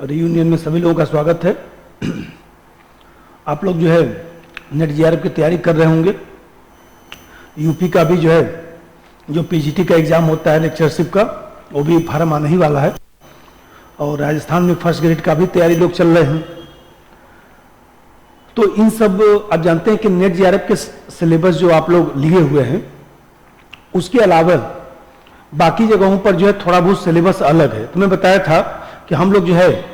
Reunion में सभी लोगों का स्वागत है। आप लोग जो है नेट जीआरएफ की तैयारी कर रहे होंगे। यूपी का भी जो है जो पीजीटी का एग्जाम होता है लेक्चरशिप का, वो भी फार्म आने ही वाला है। और राजस्थान में फर्स्ट ग्रेड का भी तैयारी लोग चल रहे हैं। तो इन सब आप जानते हैं कि नेट जीआरएफ के सिलेबस जो आप लोग लिए हुए हैं, उसके अलावा बाकी जगहों पर जो है थोड़ा बहुत सिलेबस अलग है। तो मैं बताया था कि हम लोग जो है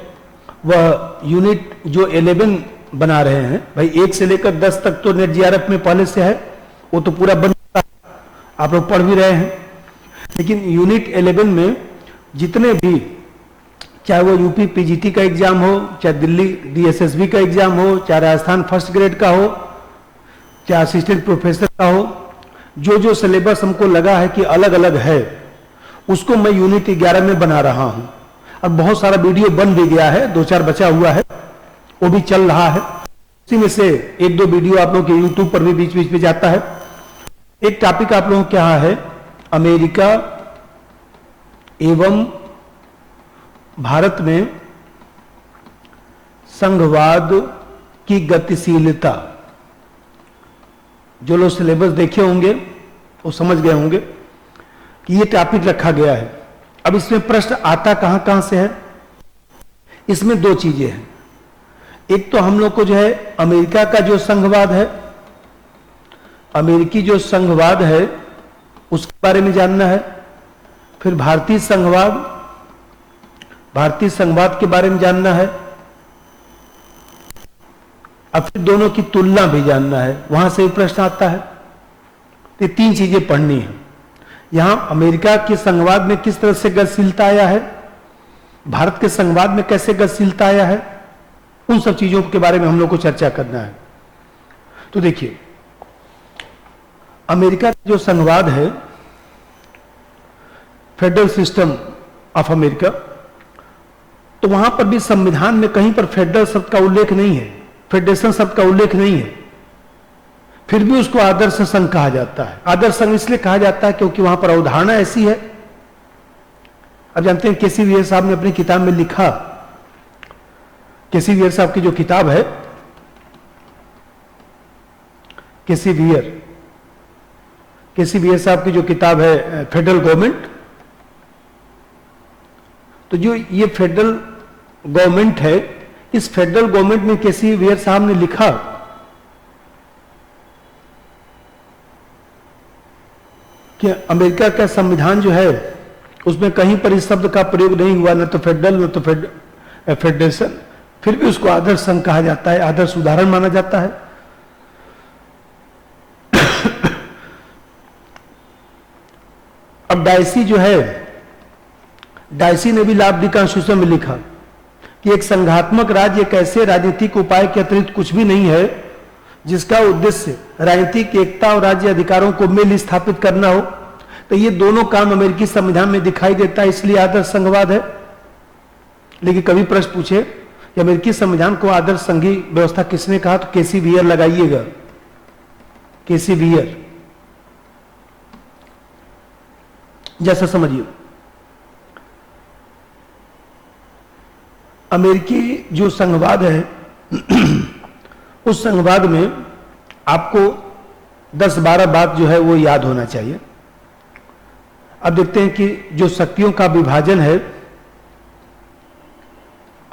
वह यूनिट जो 11 बना रहे हैं, भाई 1 से लेकर 10 तक तो नेट जीआरएफ में पहले से है, वो तो पूरा बन चुका है, आप लोग पढ़ भी रहे हैं। लेकिन यूनिट 11 में जितने भी, चाहे वो यूपी पीजीटी का एग्जाम हो, चाहे दिल्ली डीएसएसबी का एग्जाम हो, चाहे राजस्थान फर्स्ट ग्रेड का हो, चाहे असिस्टेंट प्रोफेसर का हो, जो जो सिलेबस हमको लगा है कि अलग अलग है, उसको मैं यूनिट 11 में बना रहा हूं। और बहुत सारा वीडियो बन भी गया है, 2-4 बचा हुआ है, वो भी चल रहा है। उसी में से 1-2 वीडियो आप लोगों के यूट्यूब पर भी बीच बीच में जाता है। एक टॉपिक आप लोगों को क्या है, अमेरिका एवं भारत में संघवाद की गतिशीलता। जो लोग सिलेबस देखे होंगे वो समझ गए होंगे कि ये टॉपिक रखा गया है। अब इसमें प्रश्न आता कहां कहां से है, इसमें 2 चीजें हैं। एक तो हम लोग को जो है अमेरिका का जो संघवाद है, अमेरिकी जो संघवाद है उसके बारे में जानना है। फिर भारतीय संघवाद के बारे में जानना है। अब फिर दोनों की तुलना भी जानना है, वहां से भी प्रश्न आता है। ये 3 चीजें पढ़नी है। यहां अमेरिका के संघवाद में किस तरह से गतिशीलता आया है, भारत के संघवाद में कैसे गतिशीलता आया है, उन सब चीजों के बारे में हम लोग को चर्चा करना है। तो देखिए, अमेरिका का जो संघवाद है, फेडरल सिस्टम ऑफ अमेरिका, तो वहां पर भी संविधान में कहीं पर फेडरल शब्द का उल्लेख नहीं है, फेडरेशन शब्द का उल्लेख नहीं है। फिर भी उसको आदर्श संघ कहा जाता है। आदर्श संघ इसलिए कहा जाता है क्योंकि वहां पर अवधारणा ऐसी है। अब जानते हैं केसी वीर साहब ने अपनी किताब में लिखा, केसी वीर साहब की जो किताब है, केसी वीर साहब की जो किताब है फेडरल गवर्नमेंट, तो जो ये फेडरल गवर्नमेंट है, इस फेडरल गवर्नमेंट में केसी वीर साहब ने लिखा कि अमेरिका का संविधान जो है उसमें कहीं पर इस शब्द का प्रयोग नहीं हुआ, न तो फेडरल न तो फेडरेशन। फिर भी उसको आदर्श संघ कहा जाता है, आदर्श उदाहरण माना जाता है। अब डायसी जो है, डायसी ने भी लाभ कॉन्स्टिट्यूशन में लिखा कि एक संघात्मक राज्य एक ऐसे राजनीतिक उपाय के अतिरिक्त कुछ भी नहीं है जिसका उद्देश्य राजनीतिक एकता और राज्य अधिकारों को मिल स्थापित करना हो। तो ये दोनों काम अमेरिकी संविधान में दिखाई देता है, इसलिए आदर्श संघवाद है। लेकिन कभी प्रश्न पूछे कि अमेरिकी संविधान को आदर्श संघीय व्यवस्था किसने कहा, तो केसी वीर लगाइएगा, केसी वीर जैसा समझिए। अमेरिकी जो संघवाद है उस संघवाद में आपको 10-12 बात जो है वो याद होना चाहिए। अब देखते हैं कि जो शक्तियों का विभाजन है,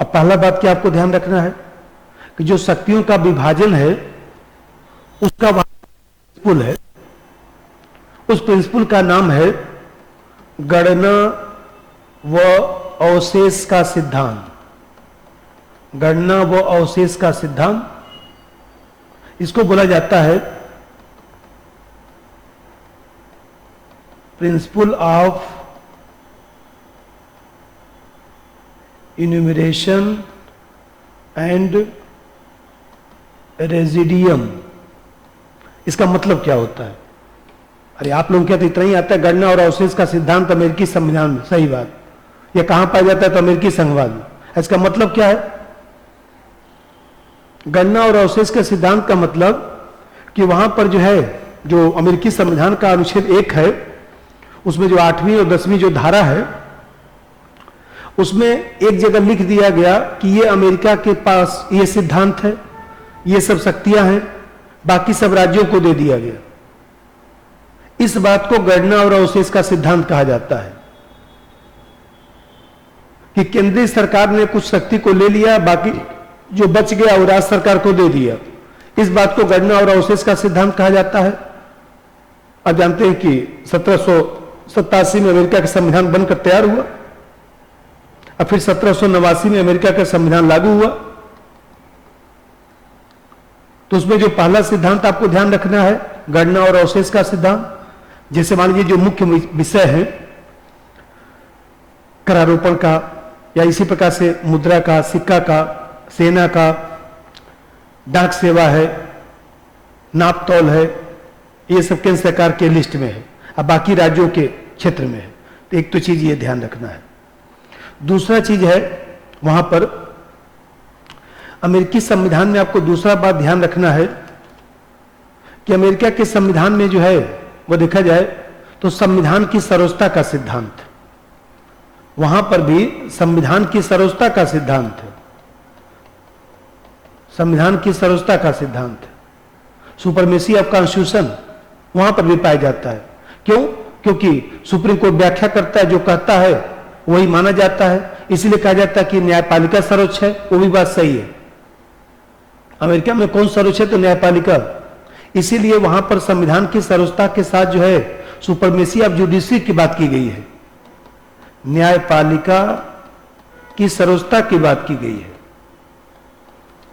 अब पहला बात क्या आपको ध्यान रखना है कि जो शक्तियों का विभाजन है उसका प्रिंसिपल है, उस प्रिंसिपल का नाम है गणना व अवशेष का सिद्धांत। गणना व अवशेष का सिद्धांत, इसको बोला जाता है प्रिंसिपल ऑफ इन्यूमरेशन एंड रेजिडियम। इसका मतलब क्या होता है? अरे आप लोगों क्या तो इतना ही आता है, गणना और अवशेष का सिद्धांत अमेरिकी संविधान में। सही बात, यह कहां पाया जाता है? तो अमेरिकी संघवाद में। इसका मतलब क्या है? गणना और अवशेष के सिद्धांत का मतलब कि वहां पर जो है, जो अमेरिकी संविधान का अनुच्छेद 1 है, उसमें जो 8वीं और 10वीं जो धारा है, उसमें एक जगह लिख दिया गया कि ये अमेरिका के पास ये सिद्धांत है, ये सब शक्तियां हैं, बाकी सब राज्यों को दे दिया गया। इस बात को गर्डनर और औसेस का सिद्धांत कहा जाता है कि केंद्रीय सरकार ने कुछ शक्ति को ले लिया, बाकी जो बच गया वो राज्य सरकार को दे दिया। इस बात को गर्डनर और औसेस का सिद्धांत कहा जाता है। आप जानते हैं कि 1787 में अमेरिका का संविधान बनकर तैयार हुआ और फिर 1789 में अमेरिका का संविधान लागू हुआ। तो उसमें जो पहला सिद्धांत आपको ध्यान रखना है गर्डनर और औसेस का सिद्धांत। जैसे मान लीजिए जो मुख्य विषय है करारोपण का, या इसी प्रकार से मुद्रा का, सिक्का का, सेना का, डाक सेवा है, नाप तौल है, ये सब केंद्र सरकार के लिस्ट में है, अब बाकी राज्यों के क्षेत्र में है। तो एक तो चीज ये ध्यान रखना है। दूसरा चीज है वहां पर अमेरिकी संविधान में आपको दूसरा बात ध्यान रखना है कि अमेरिका के संविधान में जो है वो देखा जाए तो संविधान की सर्वोच्चता का सिद्धांत, वहां पर भी संविधान की सर्वोच्चता का सिद्धांत है, संविधान की सर्वोच्चता का सिद्धांत है, सुपरमेसी ऑफ कॉन्स्टिट्यूशन वहां पर भी पाया जाता है। क्यों? क्योंकि सुप्रीम कोर्ट व्याख्या करता है, जो कहता है वही माना जाता है, इसलिए कहा जाता है कि न्यायपालिका सर्वोच्च है। वो भी बात सही है, अमेरिका में कौन सर्वोच्च है? तो न्यायपालिका। इसीलिए वहां पर संविधान की सर्वोच्चता के साथ जो है सुपरमेसी ऑफ जुडिशरी की बात की गई है, न्यायपालिका की सर्वोच्चता की बात की गई है,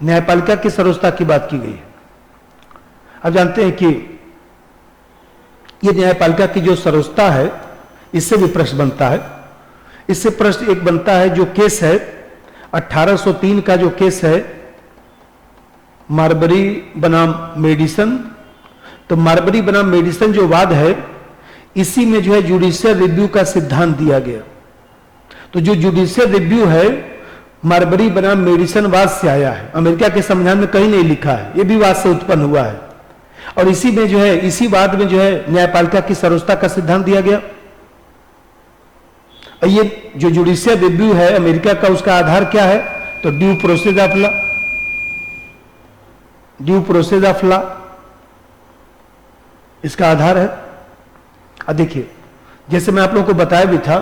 न्यायपालिका की सर्वोच्चता की बात की गई है। अब जानते हैं कि ये न्यायपालिका की जो सर्वोच्चता है इससे भी प्रश्न बनता है। इससे प्रश्न एक बनता है, जो केस है 1803 का जो केस है मार्बरी बनाम मेडिसन, तो मार्बरी बनाम मेडिसन जो वाद है इसी में जो है जुडिशियल रिव्यू का सिद्धांत दिया गया। तो जो जुडिशियल रिव्यू है मार्बरी बनाम मेडिसन वाद से आया है, अमेरिका के संविधान में कहीं नहीं लिखा है, यह भी वाद से उत्पन्न हुआ है। और इसी में जो है, इसी वाद में जो है न्यायपालिका की सर्वोच्चता का सिद्धांत दिया गया। और ये जो जुडिशियल रिव्यू है अमेरिका का, उसका आधार क्या है? तो due process of law, due process of law इसका आधार है। अब देखिए, जैसे मैं आप लोगों को बताया भी था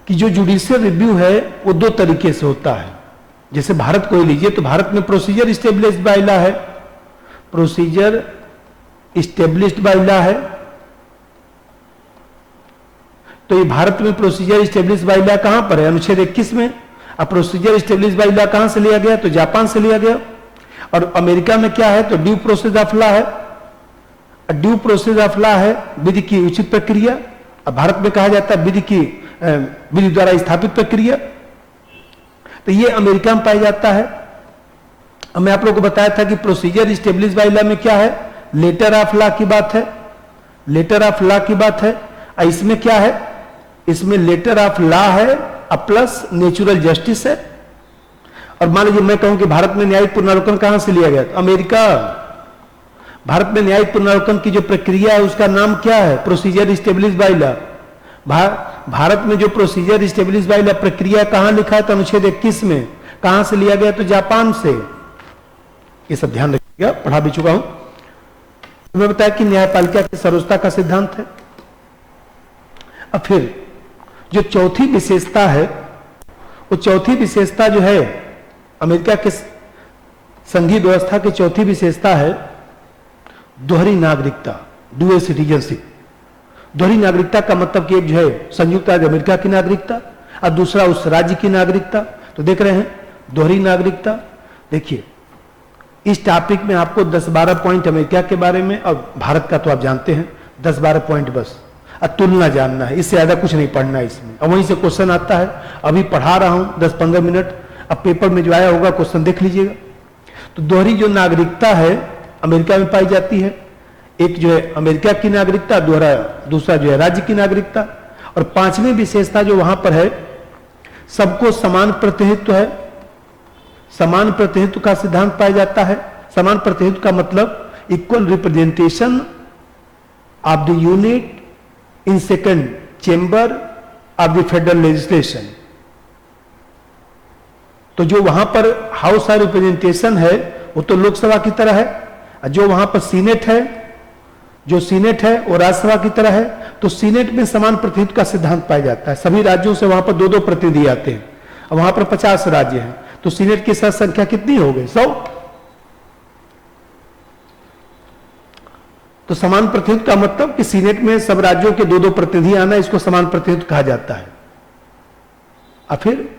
कि जो जुडिशियल रिव्यू है वो दो तरीके से होता है। जैसे भारत को ही लीजिए तो भारत में प्रोसीजर इस्टेब्लिश्ड बाय लॉ है, प्रोसीजर इस्टेब्लिश्ड बाय लॉ है। तो ये भारत में प्रोसीजर इस्टेब्लिश्ड बाय लॉ कहां पर है? अनुच्छेद 21 में। अब प्रोसीजर इस्टेब्लिश्ड बाय लॉ कहां से लिया गया? तो जापान से लिया गया। और अमेरिका में क्या है? तो ड्यू प्रोसेस ऑफ लॉ है। ड्यू प्रोसेस ऑफ लॉ है विधि की उचित प्रक्रिया। अब भारत में कहा जाता है विधि द्वारा स्थापित प्रक्रिया। तो ये अमेरिका में पाया जाता है। अब मैं आप लोगों को बताया था कि प्रोसीजर इस्टेब्लिश्ड बाय लॉ में क्या है? लेटर ऑफ लॉ की बात है, लेटर ऑफ लॉ की बात है। इसमें क्या है? इसमें लेटर ऑफ लॉ है प्लस नेचुरल जस्टिस है। और मान लीजिए मैं कहूं कि भारत में न्यायिक पुनरावलोकन कहां से लिया गया? तो अमेरिका। भारत में न्यायिक पुनरावलोकन की जो प्रक्रिया है उसका नाम क्या है? Procedure established by law. Bharat में जो प्रोसीजर इस्टेब्लिश्ड बाय लॉ प्रक्रिया कहां लिखा है? तो अनुच्छेद 21 में। कहां से लिया गया? तो जापान से। ये सब ध्यान रखिएगा, पढ़ा भी चुका हूं। तो मैं बताया कि न्यायपालिका की सर्वोच्चता का सिद्धांत है। अब फिर जो चौथी विशेषता है, वो चौथी विशेषता जो है अमेरिका के संघीय व्यवस्था की चौथी विशेषता है दोहरी नागरिकता, डुअल सिटीजनशिप। दोहरी नागरिकता का मतलब कि एक जो है संयुक्त राज्य अमेरिका की नागरिकता और दूसरा उस राज्य की नागरिकता। तो देख रहे हैं दोहरी नागरिकता। देखिए, इस टॉपिक में आपको 10-12 पॉइंट अमेरिका के बारे में और भारत का तो आप जानते हैं, 10-12 पॉइंट बस तुलना जानना है, इससे ज्यादा कुछ नहीं पढ़ना है इसमें। और वहीं से क्वेश्चन आता है, अभी पढ़ा रहा हूं 10-15 मिनट, अब पेपर में जो आया होगा क्वेश्चन देख लीजिएगा। तो दोहरी जो नागरिकता है अमेरिका में पाई जाती है, एक जो है अमेरिका की नागरिकता, दूसरा जो है राज्य की नागरिकता। और पांचवी विशेषता जो वहां पर है, सबको समान प्रतिनिधित्व है, समान प्रतिनिधित्व का सिद्धांत पाया जाता है। समान प्रतिनिधित्व का मतलब equal representation of the unit in second chamber of the federal legislation. तो जो वहां पर हाउस ऑफ रिप्रेजेंटेशन है वो तो लोकसभा की तरह है, जो वहां पर सीनेट है, जो सीनेट है वो राज्यसभा की तरह है। तो सीनेट में समान प्रतिनिधित्व का सिद्धांत पाया जाता है, सभी राज्यों से वहां पर दो दो प्रतिनिधि आते हैं। अब वहां पर 50 राज्य हैं, तो सीनेट की संख्या कितनी हो गई? 100। तो समान प्रतिनिधित्व का मतलब कि सीनेट में सब राज्यों के दो दो प्रतिनिधि आना, इसको समान प्रतिनिधित्व कहा जाता है। और फिर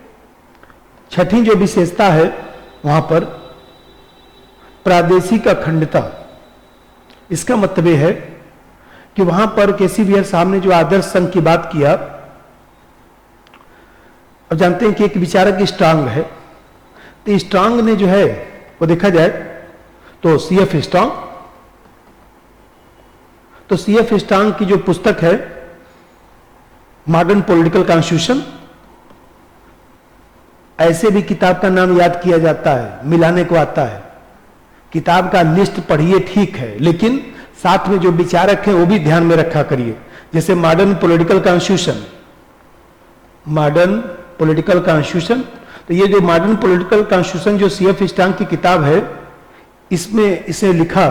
छठी जो विशेषता है वहां पर प्रादेशिक अखंडता। इसका मतलब यह है कि वहां पर केसी बिहार साहब ने जो आदर्श संघ की बात किया, अब जानते हैं कि एक विचारक स्ट्रांग है, तो स्ट्रांग ने जो है वो देखा जाए तो सीएफ स्ट्रांग, तो सीएफ स्ट्रांग की जो पुस्तक है मॉडर्न पॉलिटिकल कॉन्स्टिट्यूशन, ऐसे भी किताब का नाम याद किया जाता है, मिलाने को आता है। किताब का लिस्ट पढ़िए ठीक है, लेकिन साथ में जो विचारक है वो भी ध्यान में रखा करिए। जैसे modern political constitution, modern political constitution, तो ये जो मॉडर्न पॉलिटिकल कॉन्स्टिट्यूशन जो सीएफ स्ट्रांग की किताब है, इसमें इसे लिखा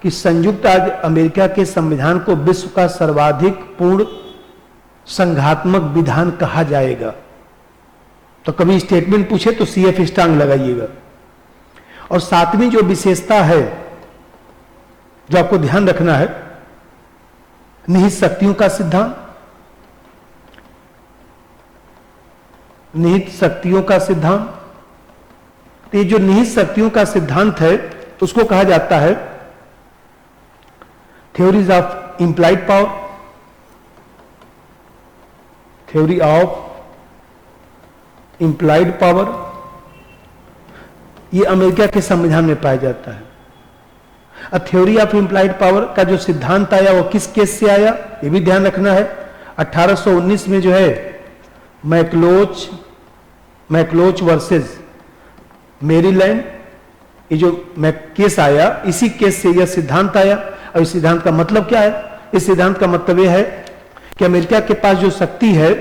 कि संयुक्त राज्य अमेरिका के संविधान को विश्व का सर्वाधिक पूर्ण संघात्मक विधान कहा जाएगा। तो कभी स्टेटमेंट पूछे तो सीएफ स्ट्रांग लगाइएगा। और सातवीं जो विशेषता है जो आपको ध्यान रखना है, निहित शक्तियों का सिद्धांत। निहित शक्तियों का सिद्धांत, तो ये जो निहित शक्तियों का सिद्धांत है उसको कहा जाता है theories of implied power, theory of implied power. ये अमेरिका के संविधान में पाया जाता है। थ्योरी ऑफ इंप्लाइड पावर का जो सिद्धांत आया वो किस केस से आया, ये भी ध्यान रखना है। 1819 में जो है मैकलोच वर्सेस मेरीलैंड, ये जो केस आया, इसी केस से यह सिद्धांत आया। और इस सिद्धांत का मतलब क्या है? इस सिद्धांत का मतलब यह है कि अमेरिका के पास जो शक्ति है,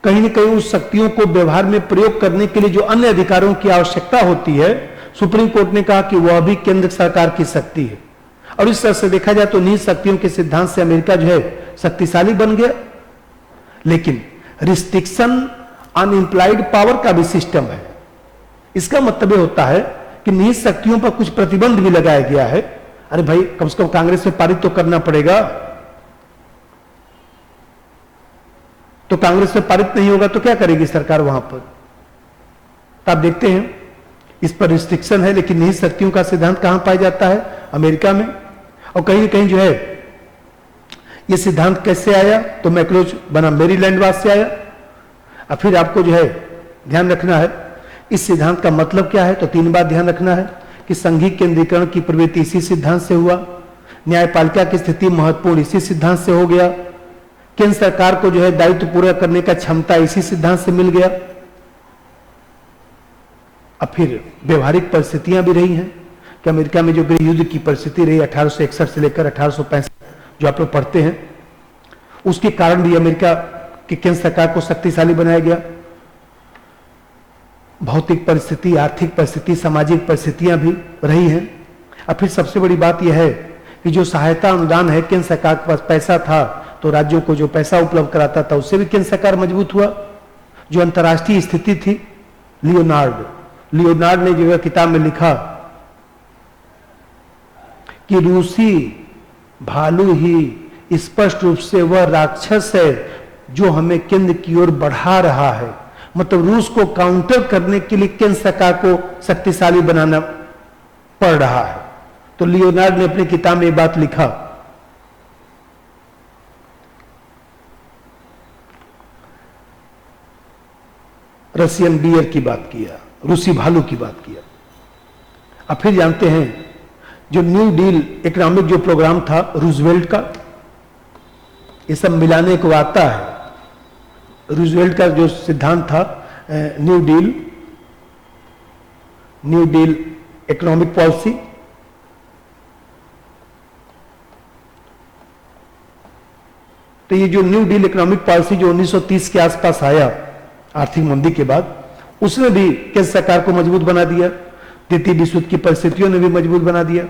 कहीं न कहीं उस शक्तियों को व्यवहार में प्रयोग करने के लिए जो अन्य अधिकारों की आवश्यकता होती है, सुप्रीम कोर्ट ने कहा कि वह भी केंद्र सरकार की शक्ति है। और इस तरह से देखा जाए तो निहित शक्तियों के सिद्धांत से अमेरिका जो है शक्तिशाली बन गया। लेकिन रिस्ट्रिक्शन ऑन इंप्लाइड पावर का भी सिस्टम है। इसका मतलब यह होता है कि निहित शक्तियों पर कुछ प्रतिबंध भी लगाया गया है। अरे भाई, कम से कम कांग्रेस में पारित तो करना पड़ेगा। तो कांग्रेस में पारित नहीं होगा तो क्या करेगी सरकार वहां पर? तो आप देखते हैं इस पर रिस्ट्रिक्शन है, लेकिन निहित शक्तियों का सिद्धांत कहां पाया जाता है? अमेरिका में। और कहीं न कहीं जो है यह सिद्धांत कैसे आया? तो मैकलोच बना मेरीलैंड वाद से आया। और फिर आपको जो है ध्यान रखना है इस सिद्धांत का मतलब क्या है। तो 3 बात ध्यान रखना है कि संघीय केंद्रीकरण की प्रवृत्ति इसी सिद्धांत से हुआ, न्यायपालिका की स्थिति महत्वपूर्ण इसी सिद्धांत से हो गया, केंद्र सरकार को जो है दायित्व पूरा करने का क्षमता इसी सिद्धांत से मिल गया। अब फिर व्यवहारिक परिस्थितियां भी रही हैं कि अमेरिका में जो गृह युद्ध की परिस्थिति रही 1861 से लेकर 1865 जो आप लोग पढ़ते हैं, उसके कारण भी अमेरिका की केंद्र सरकार को शक्तिशाली बनाया गया। भौतिक परिस्थिति, आर्थिक परिस्थिति, सामाजिक परिस्थितियां भी रही हैं। अब फिर सबसे बड़ी बात यह है कि जो सहायता अनुदान है, केंद्र सरकार के पास पैसा था तो राज्यों को जो पैसा उपलब्ध कराता था उससे भी केंद्र सरकार मजबूत हुआ। जो अंतर्राष्ट्रीय स्थिति थी, लियोनार्ड ने जो किताब में लिखा कि रूसी भालू ही स्पष्ट रूप से वह राक्षस है जो हमें केंद्र की ओर बढ़ा रहा है। मतलब रूस को काउंटर करने के लिए केंद्र सरकार को शक्तिशाली बनाना पड़ रहा है। तो लियोनार्ड ने अपनी किताब में बात लिखा। रशियन बियर की बात किया, रूसी भालू की बात किया। अब फिर जानते हैं जो न्यू डील इकोनॉमिक जो प्रोग्राम था रूजवेल्ट का, ये सब मिलाने को आता है। रूजवेल्ट का जो सिद्धांत था न्यू डील इकोनॉमिक पॉलिसी, तो ये जो न्यू डील इकोनॉमिक पॉलिसी जो 1930 के आसपास आया आर्थिक मंदी के बाद, उसने भी केंद्र सरकार को मजबूत बना दिया, द्वितीय विश्व युद्ध की परिस्थितियों ने भी मजबूत बना दिया।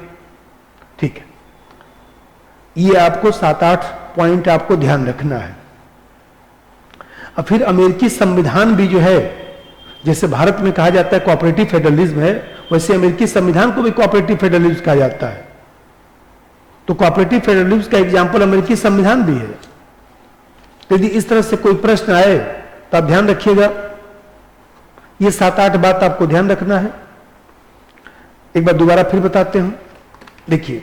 ठीक है, ये आपको 7-8 पॉइंट आपको ध्यान रखना है। अब फिर अमेरिकी संविधान भी जो है, जैसे भारत में कहा जाता है कोऑपरेटिव फेडरलिज्म है, वैसे अमेरिकी संविधान को भी कोऑपरेटिव फेडरलिज्म कहा जाता है। तो कोऑपरेटिव फेडरलिज्म का एग्जांपल अमेरिकी संविधान भी है। तो यदि इस तरह से कोई प्रश्न आए तो आप ध्यान रखिएगा, ये 7-8 बात आपको ध्यान रखना है। एक बार दोबारा फिर बताते हैं। देखिए,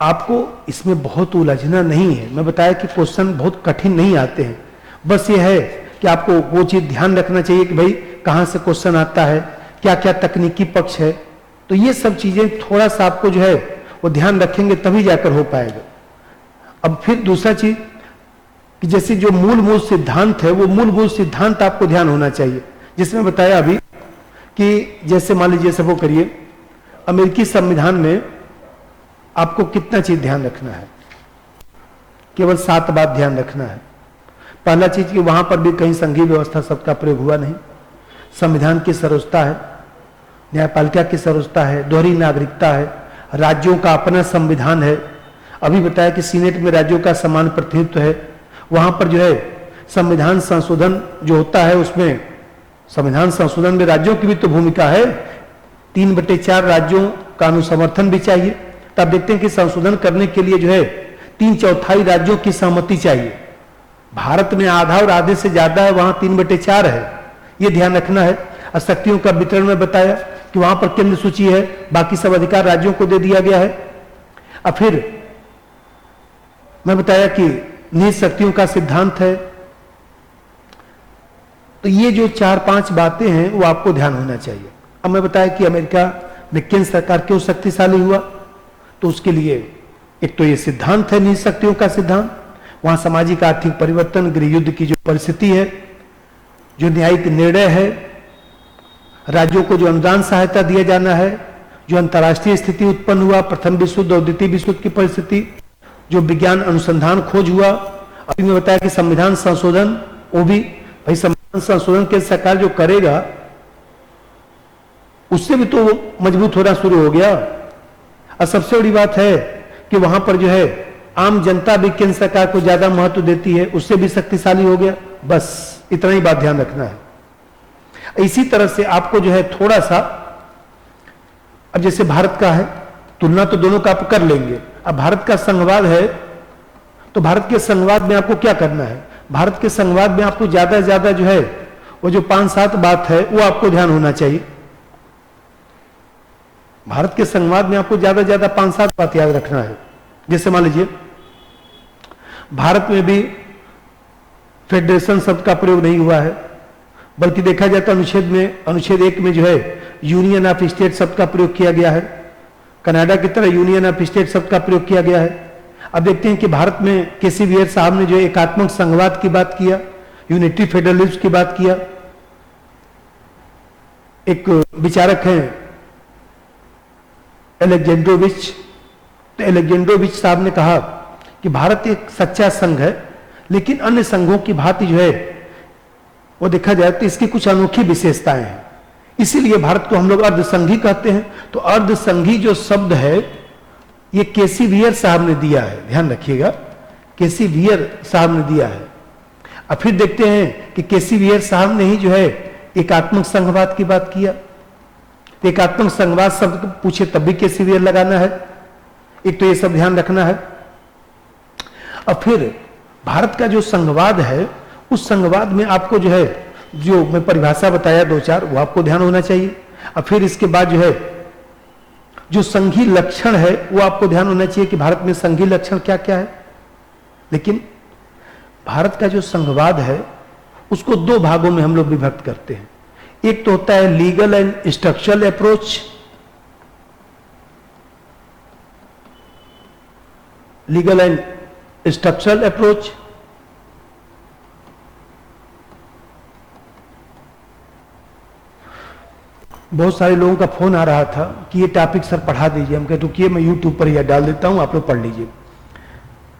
आपको इसमें बहुत उलझना नहीं है। मैं बताया कि क्वेश्चन बहुत कठिन नहीं आते हैं, बस ये है कि आपको वो चीज ध्यान रखना चाहिए कि भाई कहां से क्वेश्चन आता है, क्या क्या तकनीकी पक्ष है। तो ये सब चीजें थोड़ा सा आपको जो है वो ध्यान रखेंगे तभी जाकर हो पाएगा। अब फिर दूसरा चीज कि जैसे जो मूल सिद्धांत है, वो मूल सिद्धांत आपको ध्यान होना चाहिए। जिसमें बताया अभी कि जैसे मान लीजिए सब वो करिए, अमेरिकी संविधान में आपको कितना चीज ध्यान रखना है, केवल 7 बात ध्यान रखना है। पहला चीज कि वहां पर भी कहीं संघीय व्यवस्था शब्द का प्रयोग हुआ नहीं, संविधान की सर्वोच्चता है, न्यायपालिका की सर्वोच्चता है, दोहरी नागरिकता है, राज्यों का अपना संविधान है। अभी बताया कि सीनेट में राज्यों का समान प्रतिनिधित्व है। वहां पर जो है संविधान संशोधन जो होता है, उसमें संविधान संशोधन में राज्यों की भी तो भूमिका है। 3/4 राज्यों का अनुसमर्थन भी चाहिए। तब देखते हैं कि संशोधन करने के लिए जो है 3/4 राज्यों की सहमति चाहिए। भारत में आधा और आधे से ज्यादा है, वहां 3/4 है। यह ध्यान रखना है। शक्तियों का वितरण में बताया कि वहां पर केंद्र सूची है, बाकी सब अधिकार राज्यों को दे दिया गया है। अब फिर मैं बताया कि निहित शक्तियों का सिद्धांत है। तो ये जो 4-5 बातें हैं वो आपको ध्यान होना चाहिए। अब मैं बताया कि अमेरिका में केंद्र सरकार क्यों शक्तिशाली हुआ, तो उसके लिए एक तो ये सिद्धांत है निहित शक्तियों का सिद्धांत, वहां सामाजिक आर्थिक परिवर्तन, गृह युद्ध की जो परिस्थिति है, जो न्यायिक निर्णय है, राज्यों को जो अनुदान सहायता दिया जाना है, जो अंतर्राष्ट्रीय स्थिति उत्पन्न हुआ, प्रथम विश्व युद्ध और द्वितीय विश्व युद्ध की परिस्थिति, जो विज्ञान अनुसंधान खोज हुआ। अभी मैं बताया कि संविधान संशोधन, वो भी भाई संविधान संशोधन के सरकार जो करेगा उससे भी तो वो मजबूत होना शुरू हो गया। और सबसे बड़ी बात है कि वहां पर जो है आम जनता भी केंद्र सरकार को ज्यादा महत्व देती है, उससे भी शक्तिशाली हो गया। बस इतना ही बात ध्यान रखना है। इसी तरह से आपको जो है थोड़ा सा, अब जैसे भारत का है, तुलना तो दोनों का आप कर लेंगे। अब भारत का संघवाद है, तो भारत के संघवाद में आपको क्या करना है, भारत के संघवाद में आपको ज्यादा से ज्यादा जो है वो जो 5-7 बात है वो आपको ध्यान होना चाहिए। भारत के संघवाद में आपको ज्यादा से ज्यादा 5-7 बात याद रखना है। जैसे मान लीजिए भारत में भी फेडरेशन शब्द का प्रयोग नहीं हुआ है, बल्कि देखा जाए तो अनुच्छेद 1 में जो है यूनियन ऑफ स्टेट शब्द का प्रयोग किया गया है। कनाडा की तरह यूनियन ऑफ स्टेट शब्द का प्रयोग किया गया है। अब देखते हैं कि भारत में केसी वीर साहब ने जो एकात्मक संघवाद की बात किया, यूनिटी फेडरलिज्म की बात किया। एक विचारक हैं एलेक्जेंड्रोविच, तो एलेक्जेंड्रोविच साहब ने कहा कि भारत एक सच्चा संघ है, लेकिन अन्य संघों की भांति जो है वो देखा जाए तो इसकी कुछ अनोखी विशेषताएं हैं, इसीलिए भारत को हम लोग अर्धसंघी कहते हैं। तो अर्धसंघी जो शब्द है ये केसी वीर साहब ने दिया है, ध्यान रखिएगा, केसी वीर साहब ने दिया है। अब फिर देखते हैं कि केसी वीर साहब ने ही जो है एकात्मक संघवाद की बात किया। तो एकात्मक संघवाद शब्द पूछे तब भी केसी वीर लगाना है। एक तो ये सब ध्यान रखना है। अब फिर भारत का जो संघवाद है, उस संघवाद में आपको जो है जो मैं परिभाषा बताया 2-4 वो आपको ध्यान होना चाहिए। अब फिर इसके बाद जो है जो संघी लक्षण है वो आपको ध्यान होना चाहिए कि भारत में संघी लक्षण क्या क्या है। लेकिन भारत का जो संघवाद है उसको 2 भागों में हम लोग विभक्त करते हैं। एक तो होता है legal and structural approach, legal and structural approach, बहुत सारे लोगों का फोन आ रहा था कि ये टॉपिक सर पढ़ा दीजिए। हम कहते रुकिए मैं यूट्यूब पर यह डाल देता हूं, आप लोग पढ़ लीजिए।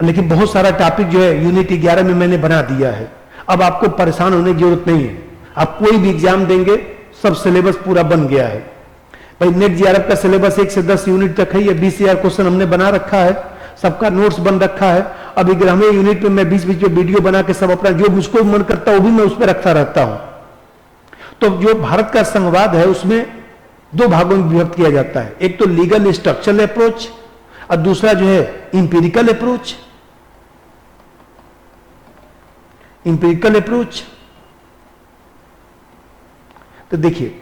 लेकिन बहुत सारा टॉपिक जो है यूनिट 11 में मैंने बना दिया है। अब आपको परेशान होने की जरूरत नहीं है, आप कोई भी एग्जाम देंगे सब सिलेबस पूरा बन गया है। भाई नेट जीआरएफ का सिलेबस 1 से 10 यूनिट तक है, ये 20,000 क्वेश्चन हमने बना रखा है, सबका नोट्स बन रखा है। अब 11वें यूनिट में मैं बीच बीच में वीडियो बना के सब अपना जो मुझको मन करता है वो भी मैं उस पर रखता रहता हूं। तो जो भारत का संवाद है उसमें 2 भागों में विभक्त किया जाता है, एक तो लीगल स्ट्रक्चरल अप्रोच और दूसरा जो है इंपेरिकल अप्रोच। इंपेरिकल अप्रोच तो देखिए,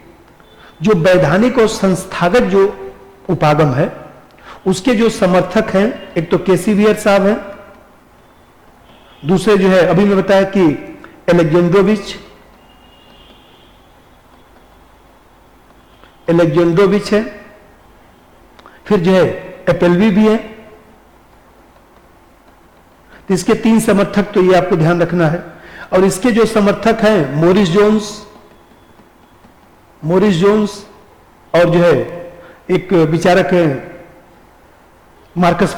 जो वैधानिक और संस्थागत जो उपागम है उसके जो समर्थक हैं, एक तो केसी वियर साहब हैं, दूसरे जो है अभी मैं बताया कि एलेक्जेंड्रोविच है, फिर जो है एपेलवी भी है। तो इसके 3 समर्थक तो ये आपको ध्यान रखना है। और इसके जो समर्थक हैं मोरिस जोन्स और जो है एक विचारक है मार्कस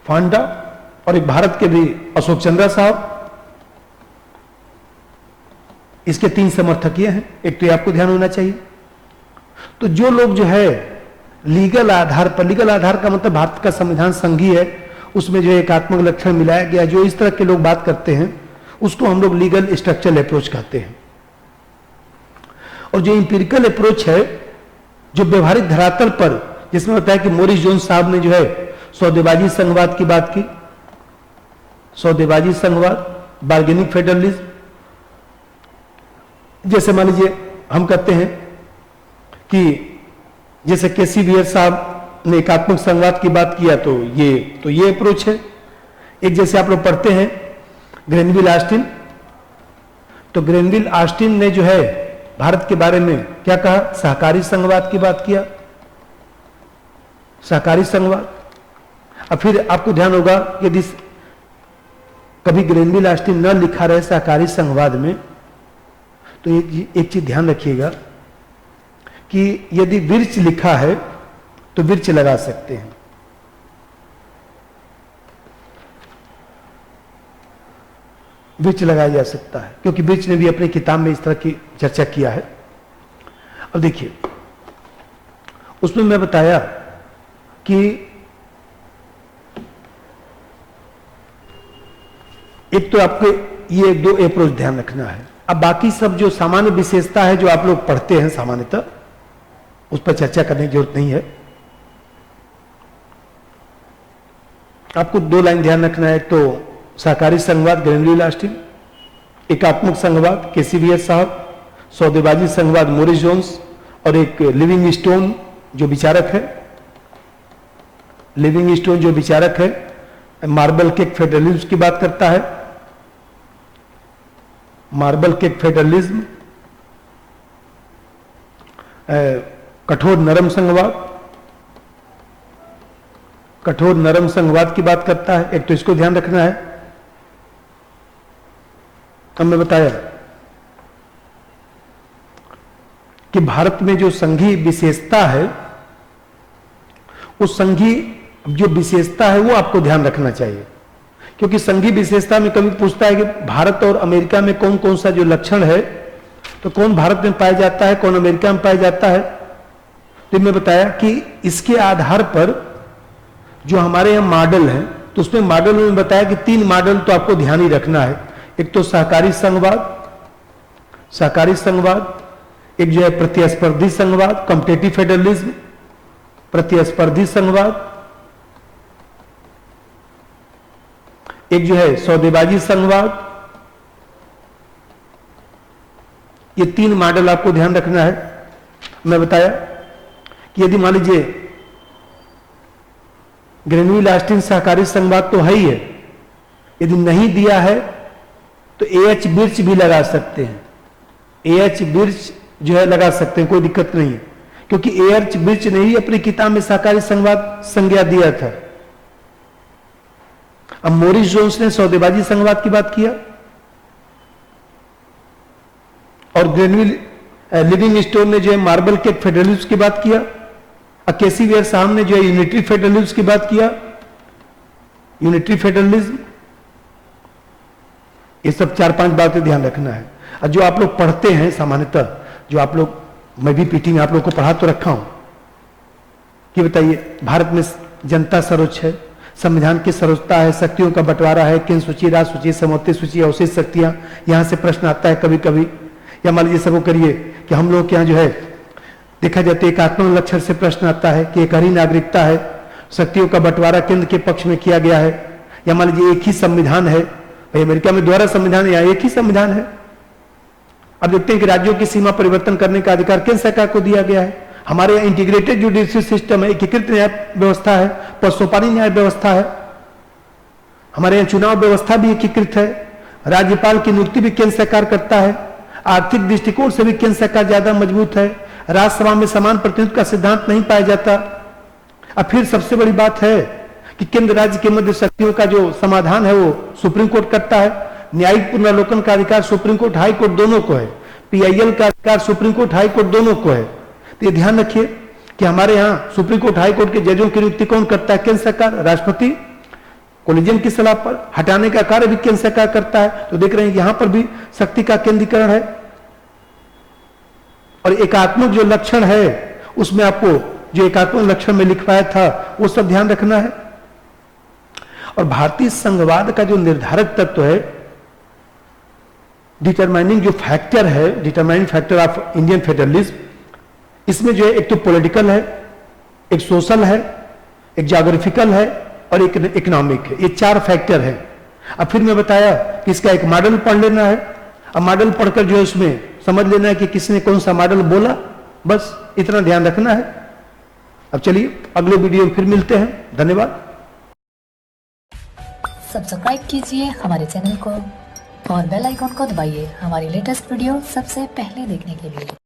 फांडा और एक भारत के भी अशोक चंद्रा साहब। इसके 3 समर्थक ये हैं, एक तो ये आपको ध्यान होना चाहिए। तो जो लोग जो है लीगल आधार पर, लीगल आधार का मतलब भारत का संविधान संघीय है, उसमें जो एकात्मक लक्षण मिलाया गया, जो इस तरह के लोग बात करते हैं उसको हम लोग लीगल स्ट्रक्चरल अप्रोच कहते हैं। और जो इंपेरिकल अप्रोच है, जो व्यवहारिक धरातल पर, जिसमें बताया कि मोरिस जोन्स साहब ने जो है सौदेबाजी संघवाद की बात की, सौदेबाजी संघवाद, बार्गेनिंग फेडरलिज्म। जैसे मान लीजिए हम कहते हैं कि जैसे केसी वियर साहब ने एकात्मक संघवाद की बात किया, तो ये अप्रोच है। एक जैसे आप लोग पढ़ते हैं ग्रेनविल ऑस्टिन, तो ग्रेनविल ऑस्टिन ने जो है भारत के बारे में क्या कहा, सहकारी संघवाद की बात किया, सहकारी संघवाद। अब फिर आपको ध्यान होगा यदि कभी ग्रेनविल ऑस्टिन न लिखा रहे सहकारी संघवाद में, तो एक चीज ध्यान रखिएगा कि यदि विर्च लिखा है तो विर्च लगा सकते हैं, विर्च लगाया जा सकता है, क्योंकि विर्च ने भी अपनी किताब में इस तरह की चर्चा किया है। अब देखिए उसमें मैं बताया कि एक तो आपको ये 2 अप्रोच ध्यान रखना है। अब बाकी सब जो सामान्य विशेषता है जो आप लोग पढ़ते हैं सामान्यतः, उस पर चर्चा करने की जरूरत नहीं है। आपको 2 लाइन ध्यान रखना है, तो सहकारी संघवाद ग्रेनविल ऑस्टिन, एकात्मक संघवाद केसी वियर साहब, सौदेबाजी संघवाद मोरिस जोन्स, और एक लिविंगस्टोन जो विचारक है, मार्बल केक फेडरलिज्म की बात करता है, मार्बल केक फेडरलिज्म, कठोर नरम संघवाद की बात करता है। एक तो इसको ध्यान रखना है। अब मैं बताया कि भारत में जो संघीय विशेषता है, उस संघीय जो विशेषता है वो आपको ध्यान रखना चाहिए, क्योंकि संघीय विशेषता में कभी पूछता है कि भारत और अमेरिका में कौन कौन सा जो लक्षण है, तो कौन भारत में पाया जाता है, कौन अमेरिका में पाया जाता है। तो मैं बताया कि इसके आधार पर जो हमारे यहाँ मॉडल है, तो उसमें मॉडल में बताया कि 3 मॉडल तो आपको ध्यान ही रखना है। एक तो सहकारी संघवाद, एक जो है प्रतिस्पर्धी संघवाद, कॉम्पिटिटिव फेडरलिज्म, प्रतिस्पर्धी संघवाद, एक जो है सौदेबाजी संघवाद। ये 3 मॉडल आपको ध्यान रखना है। मैं बताया कि यदि मान लीजिए ग्रेनविल ऑस्टिन सहकारी संघवाद तो है ही है, यदि नहीं दिया है तो AH बिर्च भी लगा सकते हैं, AH बिर्च जो है लगा सकते हैं, कोई दिक्कत नहीं है, क्योंकि AH बिर्च ने ही अपनी किताब में सहकारी संघवाद संज्ञा दिया था। अब मोरिस जोन्स ने सौदेबाजी संघवाद की बात किया, और ग्रेनविल लिविंगस्टोन ने जो है मार्बल केक फेडरलिज्म की बात किया, केसी वेयर साहब ने जो है यूनिटरी फेडरलिज्म की बात किया, यूनिटरी फेडरलिज्म, ये सब 4-5 बातें ध्यान रखना है। और जो आप लोग पढ़ते हैं सामान्यतः, जो आप लोग, मैं भी पीटी में आप लोग को पढ़ा तो रखा हूं कि बताइए भारत में जनता सर्वोच्च है, संविधान की सर्वोच्चता है, शक्तियों का बंटवारा है, केंद्र सूची, राज्य सूची, समवर्ती सूची, अवशेष शक्तियां, यहां से प्रश्न आता है कभी कभी। या मान लीजिए सबको करिए कि हम लोग के यहाँ जो है देखा जाता है एकात्मक लक्षण से प्रश्न आता है कि एक हरी नागरिकता है, शक्तियों का बंटवारा केंद्र के पक्ष में किया गया है। या मान लीजिए एक ही संविधान है, भाई अमेरिका में द्वारा संविधान है, यहाँ एक ही संविधान है। अब देखते हैं कि राज्यों की सीमा परिवर्तन करने का अधिकार केंद्र सरकार को दिया गया है। हमारे यहाँ इंटीग्रेटेड जुडिशियल सिस्टम है, एकीकृत न्याय व्यवस्था है, पशुपानी न्याय व्यवस्था है, हमारे यहाँ चुनाव व्यवस्था भी एकीकृत है, राज्यपाल की नियुक्ति भी केंद्र सरकार करता है, आर्थिक दृष्टिकोण से भी केंद्र सरकार ज्यादा मजबूत है, राज्यसभा में समान प्रतिनिधित्व का सिद्धांत नहीं पाया जाता। अब फिर सबसे बड़ी बात है कि केंद्र राज्य के मध्य शक्तियों का जो समाधान है वो सुप्रीम कोर्ट करता है, न्यायिक पुनरावलोकन का अधिकार सुप्रीम कोर्ट हाई कोर्ट दोनों को है, पीआईएल का अधिकार सुप्रीम कोर्ट हाई कोर्ट दोनों को है। तो ये ध्यान रखिए कि हमारे यहाँ सुप्रीम कोर्ट हाई कोर्ट के जजों की नियुक्ति कौन करता है? केंद्र सरकार, राष्ट्रपति कोलिजियम की सलाह पर, हटाने का कार्य भी केंद्र सरकार करता है। तो देख रहे हैं यहां पर भी शक्ति का केंद्रीकरण है। और एकात्मक जो लक्षण है उसमें आपको जो एकात्मक लक्षण में लिखवाया था वो सब ध्यान रखना है। और भारतीय संघवाद का जो निर्धारक तत्व है, डिटरमाइनिंग जो फैक्टर है, determining factor of Indian federalism, इसमें जो है एक तो पॉलिटिकल है, एक सोशल है, एक ज्योग्राफिकल है और एक इकोनॉमिक है। ये 4 फैक्टर है। अब फिर मैं बताया कि इसका एक मॉडल पढ़ लेना है। अब मॉडल पढ़कर जो है उसमें समझ लेना है कि किसने कौन सा मॉडल बोला, बस इतना ध्यान रखना है। अब चलिए अगले वीडियो में फिर मिलते हैं। धन्यवाद। सब्सक्राइब कीजिए हमारे चैनल को और बेल आइकॉन को दबाइए हमारी लेटेस्ट वीडियो सबसे पहले देखने के लिए।